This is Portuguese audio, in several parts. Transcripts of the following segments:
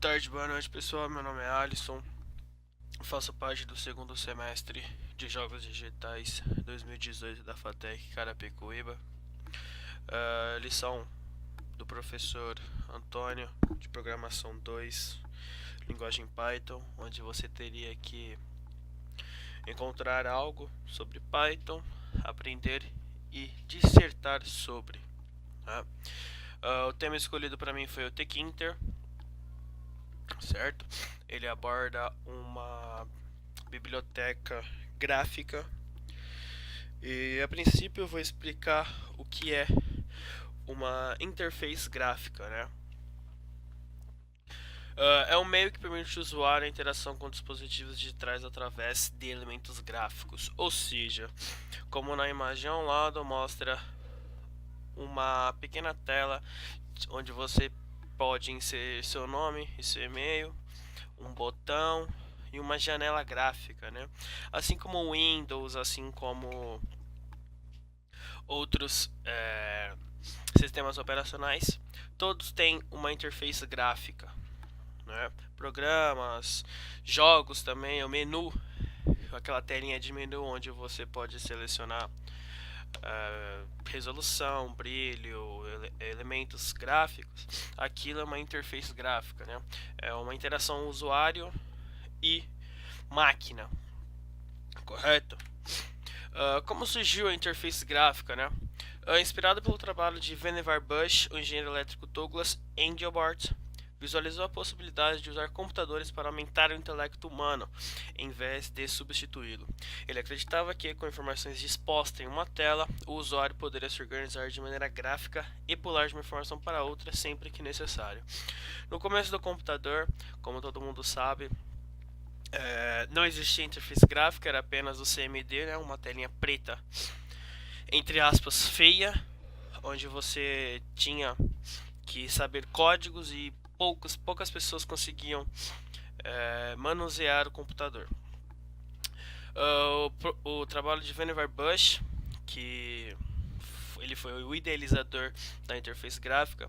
Boa tarde, boa noite pessoal, meu nome é Alisson, faço parte do segundo semestre de Jogos Digitais 2018 da FATEC Carapicuíba. Lição do professor Antônio, de Programação 2, linguagem Python, onde você teria que encontrar algo sobre Python, aprender e dissertar sobre. Tá? O tema escolhido para mim foi o Tkinter, certo? Ele aborda uma biblioteca gráfica e a princípio eu vou explicar o que é uma interface gráfica, né? É um meio que permite ao usuário a interação com dispositivos digitais através de elementos gráficos, ou seja, como na imagem ao lado mostra uma pequena tela onde você pode inserir seu nome e seu e-mail, um botão e uma janela gráfica, né? Assim como o Windows, assim como outros sistemas operacionais, todos têm uma interface gráfica, né? Programas, jogos também, o menu, aquela telinha de menu onde você pode selecionar resolução, brilho, elementos gráficos. Aquilo é uma interface gráfica, né? É uma interação usuário e máquina, correto? Como surgiu a interface gráfica, né? Inspirado pelo trabalho de Vannevar Bush, o engenheiro elétrico Douglas Engelbart visualizou a possibilidade de usar computadores para aumentar o intelecto humano, em vez de substituí-lo. Ele acreditava que, com informações dispostas em uma tela, o usuário poderia se organizar de maneira gráfica e pular de uma informação para outra sempre que necessário. No começo do computador, como todo mundo sabe, não existia interface gráfica, era apenas o CMD, né, uma telinha preta, entre aspas, feia, onde você tinha que saber códigos e poucas pessoas conseguiam manusear o computador. O trabalho de Vannevar Bush, que ele foi o idealizador da interface gráfica,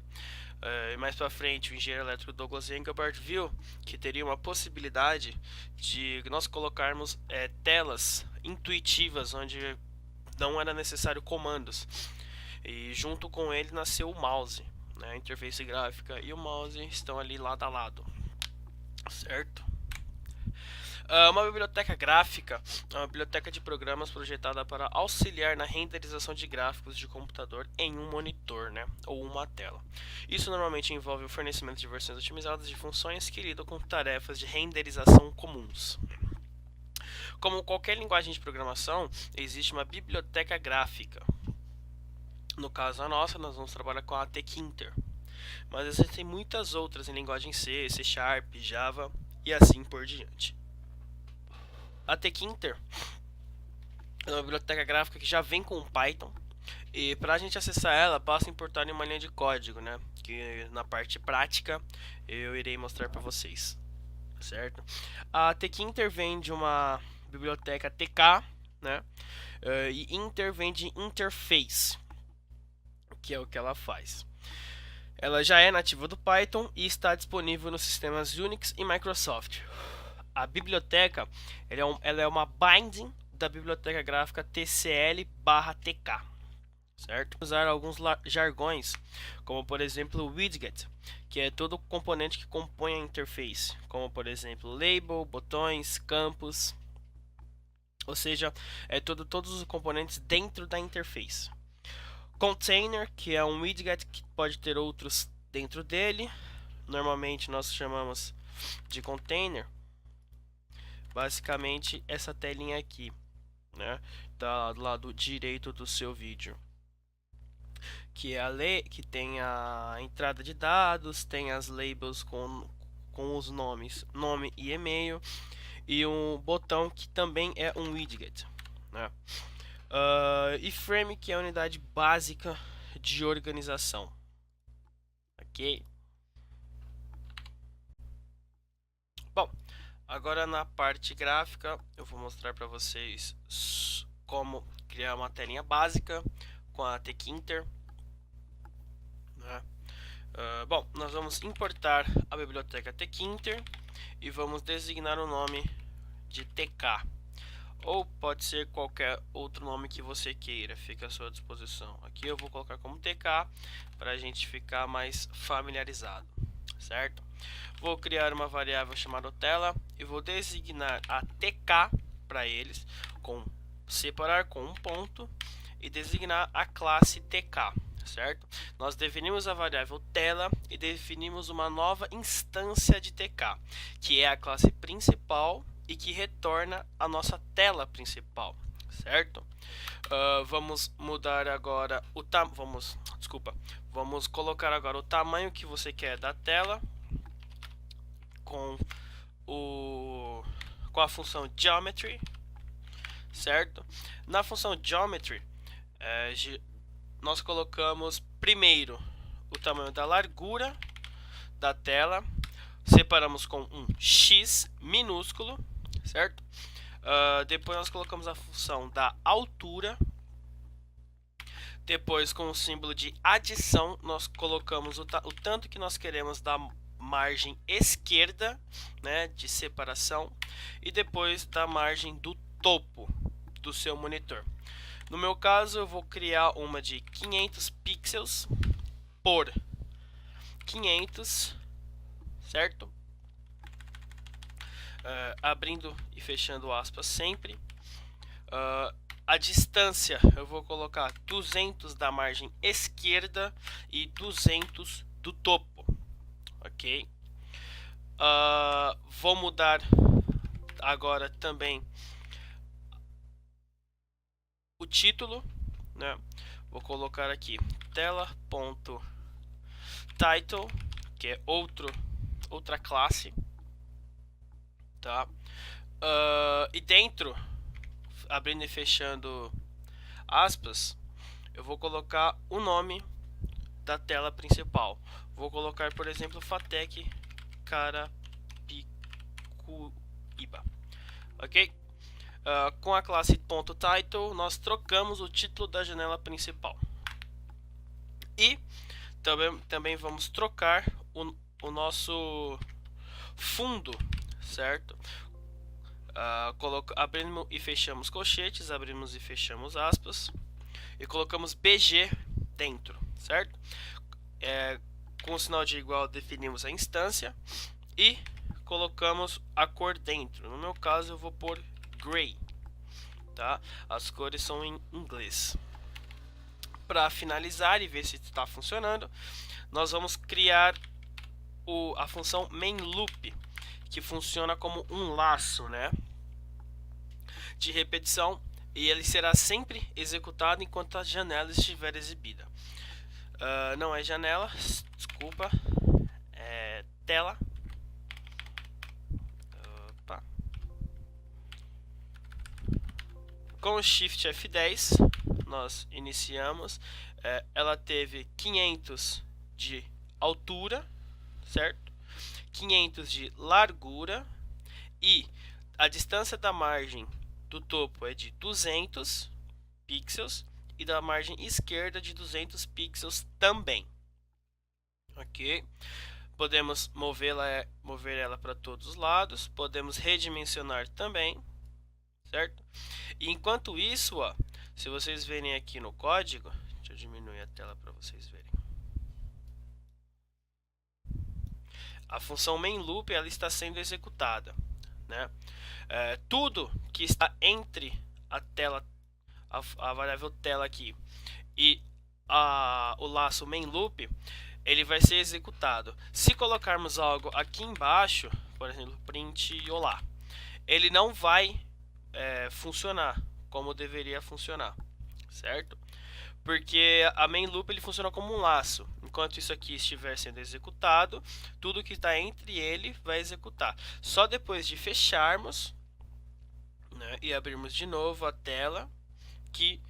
e mais para frente o engenheiro elétrico Douglas Engelbart viu que teria uma possibilidade de nós colocarmos telas intuitivas onde não era necessário comandos. E junto com ele nasceu o mouse, né? A interface gráfica e o mouse estão ali lado a lado, certo? Uma biblioteca gráfica é uma biblioteca de programas projetada para auxiliar na renderização de gráficos de computador em um monitor, né, ou uma tela. Isso normalmente envolve o fornecimento de versões otimizadas de funções que lidam com tarefas de renderização comuns. Como qualquer linguagem de programação, existe uma biblioteca gráfica. No caso a nossa, nós vamos trabalhar com a Tkinter. Mas existem muitas outras em linguagem C, C Sharp, Java e assim por diante. A Tkinter é uma biblioteca gráfica que já vem com Python. E para a gente acessar ela, basta importar em uma linha de código, né? Que na parte prática eu irei mostrar para vocês, certo? A Tkinter vem de uma biblioteca TK, né? E Inter vem de interface, que é o que ela faz. Ela já é nativa do Python e está disponível nos sistemas Unix e Microsoft. A biblioteca ela é uma binding da biblioteca gráfica TCL/TK, certo? Usar alguns jargões, como por exemplo o widget, que é todo o componente que compõe a interface, como por exemplo label, botões, campos, ou seja, todos os componentes dentro da interface. Container, que é um widget que pode ter outros dentro dele, normalmente nós chamamos de container. Basicamente essa telinha aqui, né, tá do lado direito do seu vídeo, que é que tem a entrada de dados, tem as labels com os nomes, nome e e-mail, e um botão que também é um widget, né? E frame, que é a unidade básica de organização, ok? Bom, agora na parte gráfica eu vou mostrar para vocês como criar uma telinha básica com a Tkinter, né? Bom, nós vamos importar a biblioteca tkinter e vamos designar o nome de tk, ou pode ser qualquer outro nome que você queira, fica à sua disposição. Aqui eu vou colocar como tk para a gente ficar mais familiarizado, certo? Vou criar uma variável chamada tela e vou designar a tk para eles, separar com um ponto e designar a classe tk, certo? Nós definimos a variável tela e definimos uma nova instância de tk, que é a classe principal e que retorna a nossa tela principal, certo? Vamos mudar agora vamos colocar agora o tamanho que você quer da tela com a função geometry, certo? Na função geometry, nós colocamos primeiro o tamanho da largura da tela, separamos com um x minúsculo, certo? Depois nós colocamos a função da altura. Depois, com o símbolo de adição, nós colocamos o tanto que nós queremos da margem esquerda, né, de separação, e depois da margem do topo do seu monitor. No meu caso, eu vou criar uma de 500 pixels por 500, certo? Abrindo e fechando aspas sempre. A distância eu vou colocar 200 da margem esquerda e 200 do topo, ok? Vou mudar agora também o título, né? Vou colocar aqui tela.title, que é outra classe, tá? E dentro, abrindo e fechando aspas, eu vou colocar o nome da tela principal. Vou colocar, por exemplo, Fatec Carapicuíba, ok? Com a classe .title, nós trocamos o título da janela principal. E também vamos trocar o nosso fundo, certo? Abrimos e fechamos colchetes, abrimos e fechamos aspas, e colocamos BG dentro, certo? Com o sinal de igual definimos a instância e colocamos a cor dentro. No meu caso eu vou pôr gray, tá? As cores são em inglês. Para finalizar e ver se está funcionando, nós vamos criar a função mainLoop, que funciona como um laço, né, de repetição, e ele será sempre executado enquanto a janela estiver exibida. Não é janela, desculpa, é tela. Opa. Com o Shift F10 nós iniciamos. Ela teve 500 de altura, certo? 500 de largura e a distância da margem do topo é de 200 pixels e da margem esquerda de 200 pixels também, ok? Podemos mover ela para todos os lados, podemos redimensionar também, certo? E enquanto isso, se vocês verem aqui no código, deixa eu diminuir a tela para vocês verem. A função mainLoop ela está sendo executada, né? Tudo que está entre a tela, a variável tela aqui e o laço mainLoop, ele vai ser executado. Se colocarmos algo aqui embaixo, por exemplo, print olá, ele não vai funcionar como deveria funcionar, certo? Porque a mainLoop ele funciona como um laço. Enquanto isso aqui estiver sendo executado, tudo que está entre ele vai executar. Só depois de fecharmos, né, e abrirmos de novo a tela que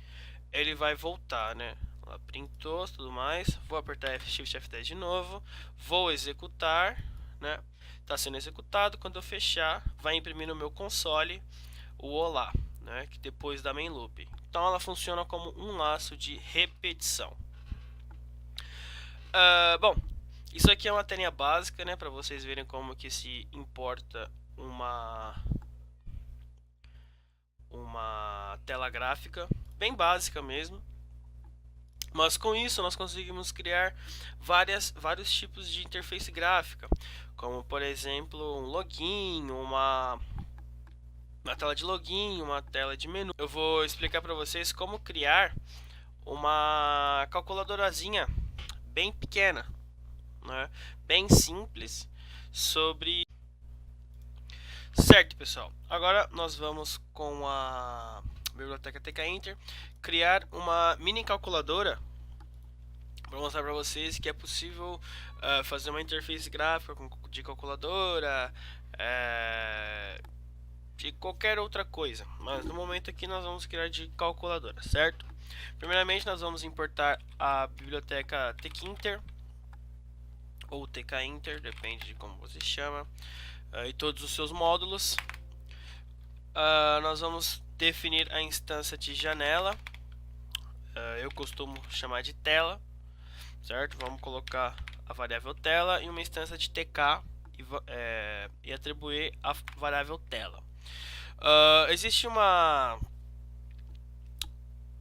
ele vai voltar, né? Ela printou, tudo mais. Vou apertar Shift F10 de novo. Vou executar, né? Está sendo executado. Quando eu fechar, vai imprimir no meu console o olá, né? Que depois da mainLoop. Então ela funciona como um laço de repetição. Bom, Isso aqui é uma telinha básica, né, para vocês verem como que se importa uma tela gráfica, bem básica mesmo. Mas com isso nós conseguimos criar vários tipos de interface gráfica, como por exemplo um login, uma tela de login, uma tela de menu. Eu vou explicar para vocês como criar uma calculadorazinha bem pequena, né? Bem simples sobre. Certo, pessoal. Agora nós vamos com a biblioteca TK-Inter criar uma mini calculadora para mostrar para vocês que é possível fazer uma interface gráfica de calculadora, de qualquer outra coisa, mas no momento aqui nós vamos criar de calculadora, certo? Primeiramente nós vamos importar a biblioteca tkinter ou tkinter, depende de como você chama, e todos os seus módulos. Nós vamos definir a instância de janela, eu costumo chamar de tela, certo? Vamos colocar a variável tela e uma instância de tk e atribuir a variável tela. Existe uma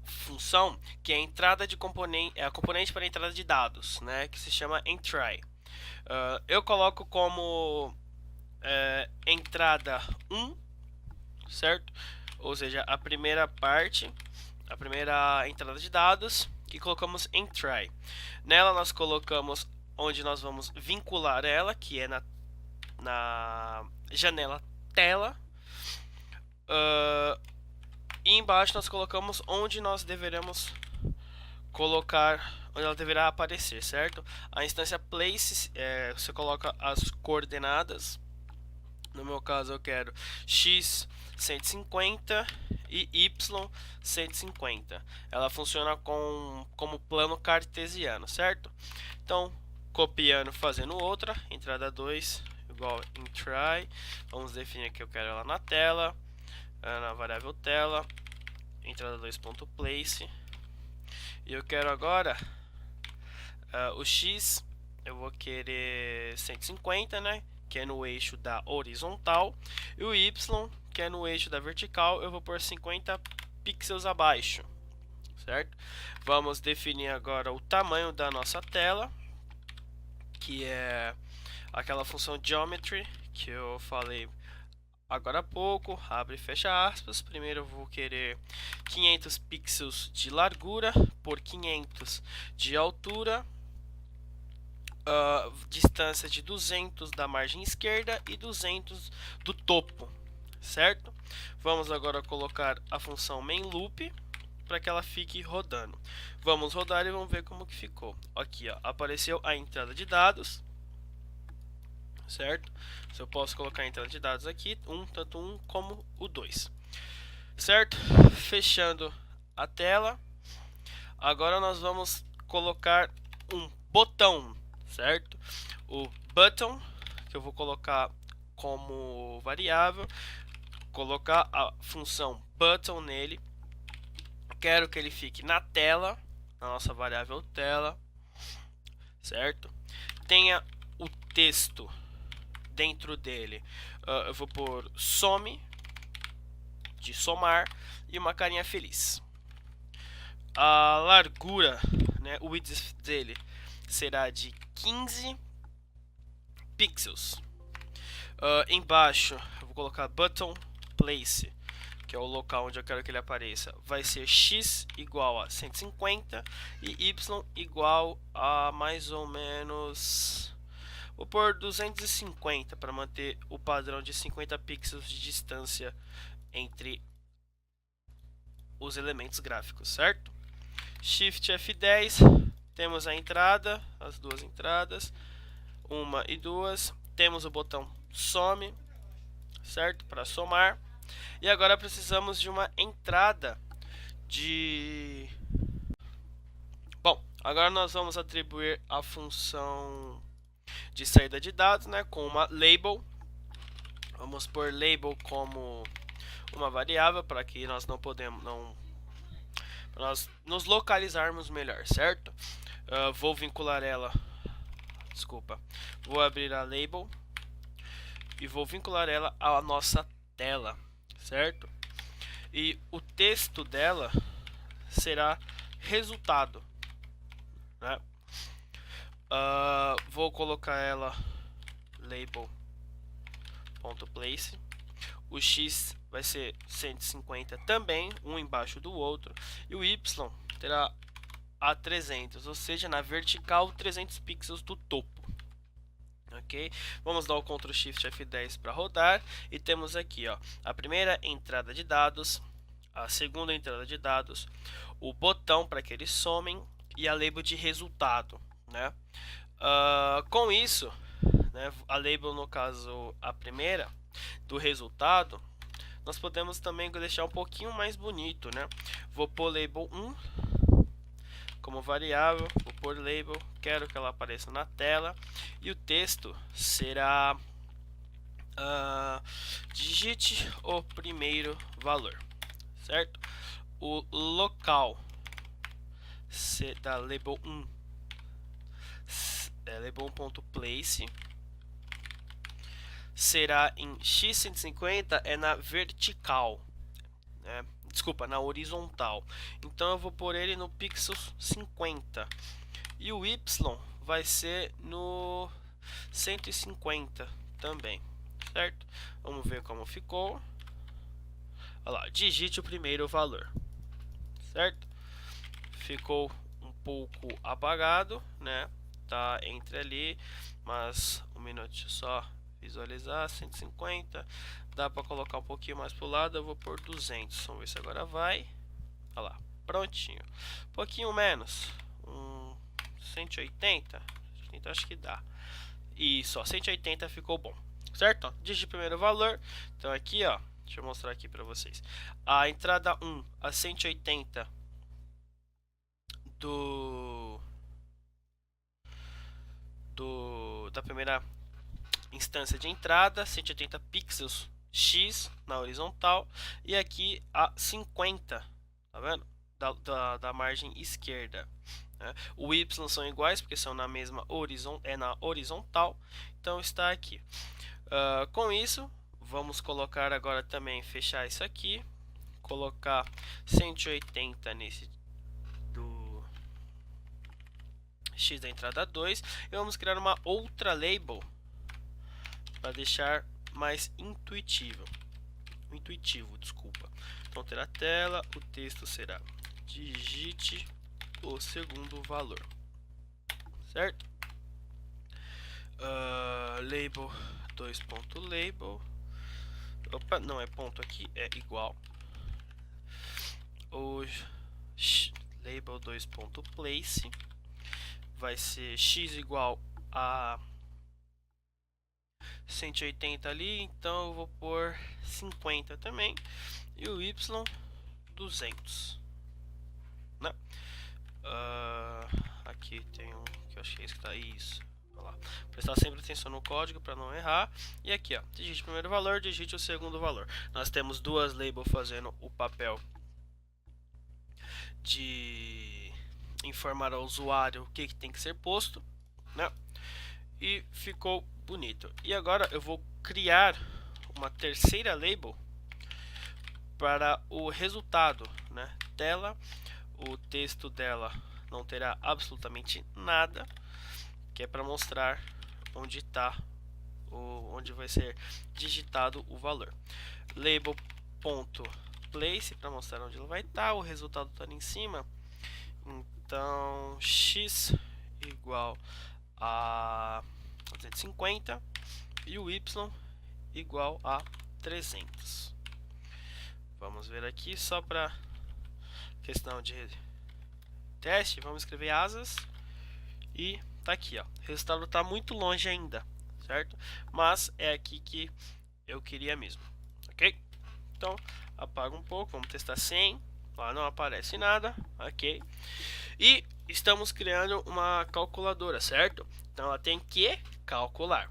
função que é a entrada de componente, a componente para a entrada de dados, né, que se chama entry. Eu coloco como entrada 1, certo? Ou seja, a primeira parte, a primeira entrada de dados, e colocamos entry. Nela nós colocamos onde nós vamos vincular ela, que é na janela tela. E embaixo nós colocamos onde nós deveremos colocar, onde ela deverá aparecer, certo? A instância place, você coloca as coordenadas. No meu caso eu quero x 150 e y 150. Ela funciona como plano cartesiano, certo? Então, copiando, fazendo outra, entrada 2 igual em try. Vamos definir que eu quero ela na tela, na variável tela, entrada 2.place. E eu quero agora o x, eu vou querer 150, né? Que é no eixo da horizontal, e o y, que é no eixo da vertical, eu vou por 50 pixels abaixo, certo? Vamos definir agora o tamanho da nossa tela, que é aquela função geometry que eu falei agora há pouco, abre e fecha aspas. Primeiro eu vou querer 500 pixels de largura por 500 de altura, distância de 200 da margem esquerda e 200 do topo, certo? Vamos agora colocar a função main loop para que ela fique rodando. Vamos rodar e vamos ver como que ficou. Aqui, ó, apareceu a entrada de dados, certo? Se eu posso colocar a entrada de dados aqui, tanto um como o 2, certo? Fechando a tela. Agora nós vamos colocar um botão, certo? O button, que eu vou colocar como variável, colocar a função button nele. Quero que ele fique na tela, na nossa variável tela, certo? Tenha o texto dentro dele. Eu vou pôr some, de somar, e uma carinha feliz. A largura, né, o width dele será de 15 pixels. Embaixo eu vou colocar button place, que é o local onde eu quero que ele apareça. Vai ser x igual a 150 e y igual a mais ou menos, vou pôr 250 para manter o padrão de 50 pixels de distância entre os elementos gráficos, certo? Shift F10, temos a entrada, as duas entradas, uma e duas. Temos o botão some, certo? Para somar. E agora precisamos de uma entrada de... Bom, agora nós vamos atribuir a função de saída de dados, né, com uma label. Vamos pôr label como uma variável para que nós nós nos localizarmos melhor, certo? Vou vincular ela desculpa, vou abrir a label e vou vincular ela à nossa tela, certo? E o texto dela será resultado, né? Vou colocar ela label.place. O X vai ser 150 também, um embaixo do outro, e o Y terá a 300, ou seja, na vertical 300 pixels do topo. Ok? Vamos dar o Ctrl Shift F10 para rodar e temos aqui, ó, a primeira entrada de dados, a segunda entrada de dados, o botão para que eles somem e a label de resultado, né? Com isso, né, a label, no caso a primeira do resultado, nós podemos também deixar um pouquinho mais bonito, né? Vou pôr label 1 como variável, vou pôr label, quero que ela apareça na tela, e o texto será digite o primeiro valor, certo? O local da label 1 label.place será em x150, é na vertical, né? Desculpa, na horizontal. Então eu vou pôr ele no pixel 50 e o y vai ser no 150 também, certo? Vamos ver como ficou. Olha lá, digite o primeiro valor, certo? Ficou um pouco apagado, né? Tá entre ali, mas um minuto só visualizar. 150, dá para colocar um pouquinho mais para o lado. Eu vou por 200, vamos ver se agora vai. Olha lá, prontinho. Um pouquinho menos, 180, acho que dá. E só 180 ficou bom, certo? Digite o primeiro valor. Então aqui, ó, deixa eu mostrar aqui para vocês. A entrada 1 a 180 da primeira instância de entrada, 180 pixels X na horizontal, e aqui a 50, tá vendo? Da margem esquerda, né? O Y são iguais porque são na mesma na horizontal, então está aqui. Com isso, vamos colocar agora também, fechar isso aqui, colocar 180 nesse do X da entrada 2, e vamos criar uma outra label para deixar mais intuitivo, desculpa. Então terá tela, o texto será digite o segundo valor, certo? Label 2.label, opa, não é ponto aqui, é igual. O label 2.place vai ser x igual a 180 ali, então eu vou pôr 50 também, e o y 200, né? Aqui tem um que eu acho que é esse que tá, isso. Lá. Prestar sempre atenção no código para não errar. E aqui, ó, digite o primeiro valor, digite o segundo valor. Nós temos duas labels fazendo o papel de informar ao usuário o que tem que ser posto, né? E ficou bonito. E agora eu vou criar uma terceira label para o resultado, né? Tela, o texto dela não terá absolutamente nada, que é para mostrar onde está, onde vai ser digitado o valor. Label.place para mostrar onde ele vai estar, o resultado está ali em cima. Então x igual a 250 e o y igual a 300. Vamos ver aqui só para questão de teste, vamos escrever asas e tá aqui, ó. O resultado está muito longe ainda, certo? Mas é aqui que eu queria mesmo, ok? Então apaga um pouco, vamos testar 100. Lá não aparece nada, ok? E estamos criando uma calculadora, certo? Então ela tem que calcular.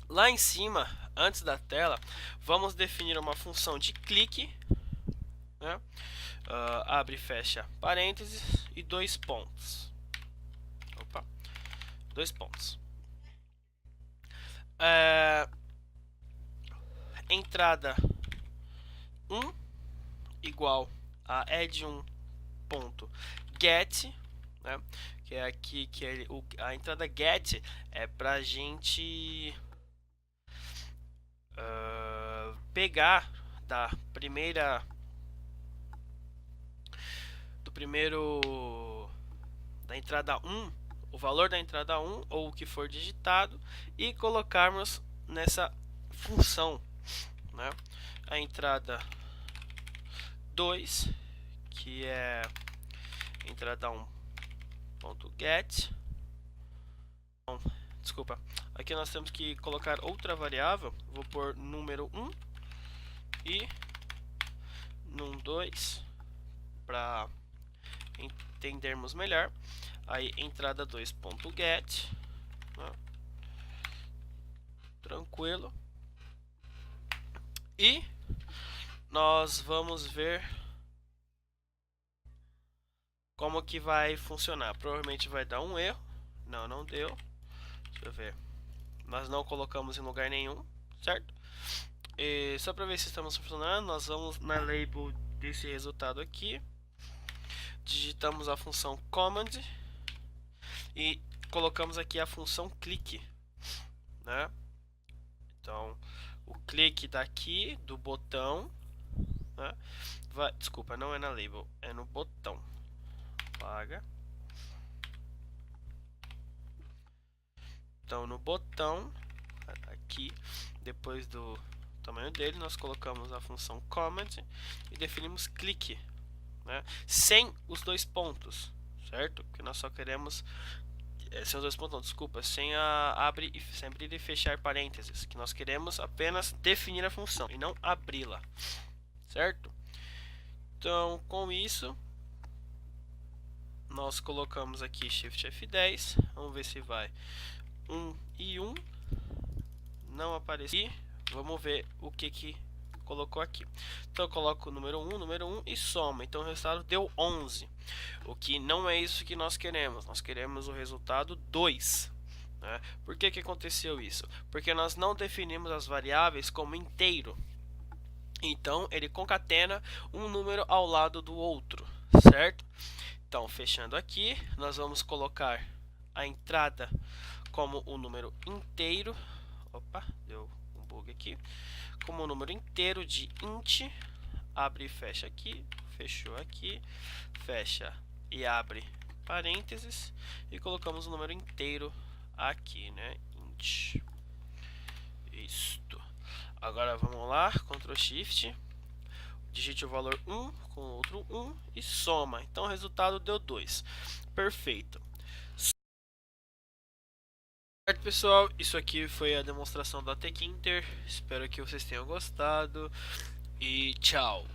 Lá em cima, antes da tela, vamos definir uma função de clique, né? Abre e fecha parênteses e 2 pontos. Opa, dois pontos. É, entrada 1 igual a add1 ponto get, né? Que é aqui que é a entrada get é pra gente pegar da primeira da entrada 1, o valor da entrada 1 ou o que for digitado e colocarmos nessa função, né? A entrada 2, que é entrada 1.get. Desculpa, aqui nós temos que colocar outra variável. Vou pôr número 1 e num2 para entendermos melhor. Aí entrada 2.get, né? Tranquilo. E nós vamos ver como que vai funcionar. Provavelmente vai dar um erro. Não deu. Deixa eu ver. Nós não colocamos em lugar nenhum, certo? E só para ver se estamos funcionando, nós vamos na label desse resultado aqui. Digitamos a função command e colocamos aqui a função click, né? Então, o clique daqui do botão, né? Desculpa, não é na label, é no botão. Apaga. Então, no botão aqui, depois do tamanho dele, nós colocamos a função command e definimos clique, né? Sem os dois pontos, certo? Porque nós só queremos sem os dois pontos, não, desculpa, sem abrir e fechar parênteses, que nós queremos apenas definir a função e não abri-la, certo? Então, com isso, nós colocamos aqui Shift F10, vamos ver se vai 1 e 1, não apareceu. Vamos ver o que colocou aqui. Então eu coloco o número 1 e soma. Então o resultado deu 11. O que não é isso que nós queremos. Nós queremos o resultado 2. Né? Por que aconteceu isso? Porque nós não definimos as variáveis como inteiro. Então ele concatena um número ao lado do outro, certo? Então fechando aqui, nós vamos colocar a entrada como o número inteiro. Opa, deu um bug aqui. Como um número inteiro de int, abre e fecha aqui, fechou aqui, fecha e abre parênteses e colocamos o número inteiro aqui, né? Int. Isto. Agora vamos lá, Ctrl Shift, digite o valor 1 com outro 1 e soma. Então o resultado deu 2. Perfeito. Certo, pessoal, isso aqui foi a demonstração da Tkinter. Espero que vocês tenham gostado e tchau.